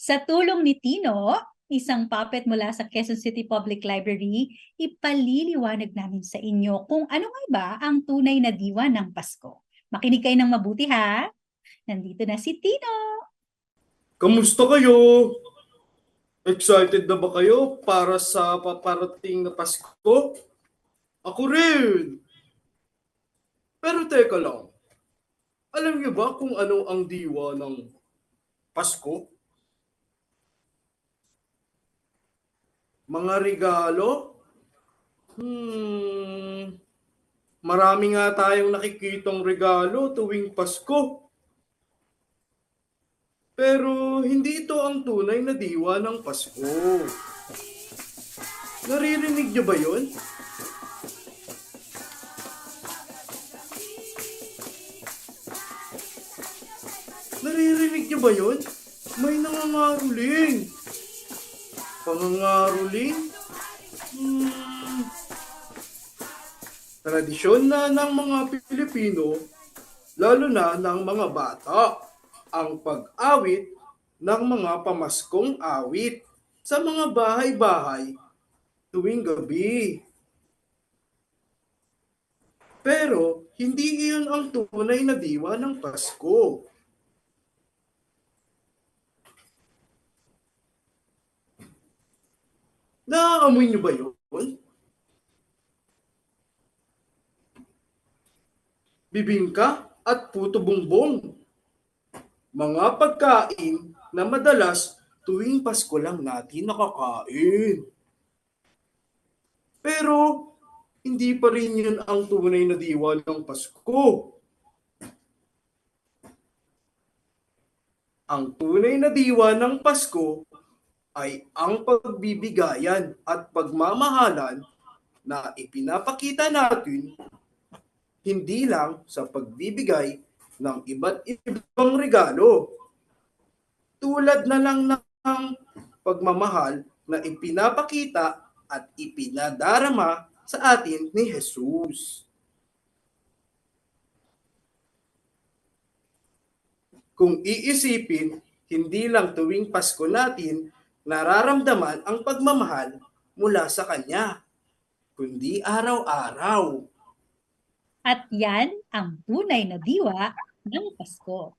Sa tulong ni Tino, isang puppet mula sa Quezon City Public Library, ipaliliwanag namin sa inyo kung ano nga ba ang tunay na diwa ng Pasko. Makinig kayo ng mabuti ha. Nandito na si Tino. Kamusta kayo? Excited na ba kayo para sa paparating na Pasko? Ako rin! Pero teka lang, alam niyo ba kung ano ang diwa ng Pasko? Mga regalo? Hmm, marami nga tayong nakikitang regalo tuwing Pasko. Pero hindi ito ang tunay na diwa ng Pasko. Naririnig niyo ba yun? Naririnig niyo ba yun? May nangangaruling. Pangangaruling? Tradisyon na ng mga Pilipino, lalo na ng mga bata, ang pag-awit ng mga pamaskong awit sa mga bahay-bahay tuwing gabi. Pero hindi iyon ang tunay na diwa ng Pasko. Naaamoy niyo ba yun? Bibingka at puto bongbong. Mga pagkain na madalas tuwing Pasko lang natin nakakain. Pero hindi pa rin yun ang tunay na diwa ng Pasko. Ang tunay na diwa ng Pasko ay ang pagbibigayan at pagmamahalan na ipinapakita natin hindi lang sa pagbibigay ng iba't ibang regalo, tulad na lang ng pagmamahal na ipinapakita at ipinadarama sa atin ni Jesus. Kung iisipin, hindi lang tuwing Pasko natin nararamdaman ang pagmamahal mula sa Kanya, kundi araw-araw. At yan ang tunay na diwa ng Pasko.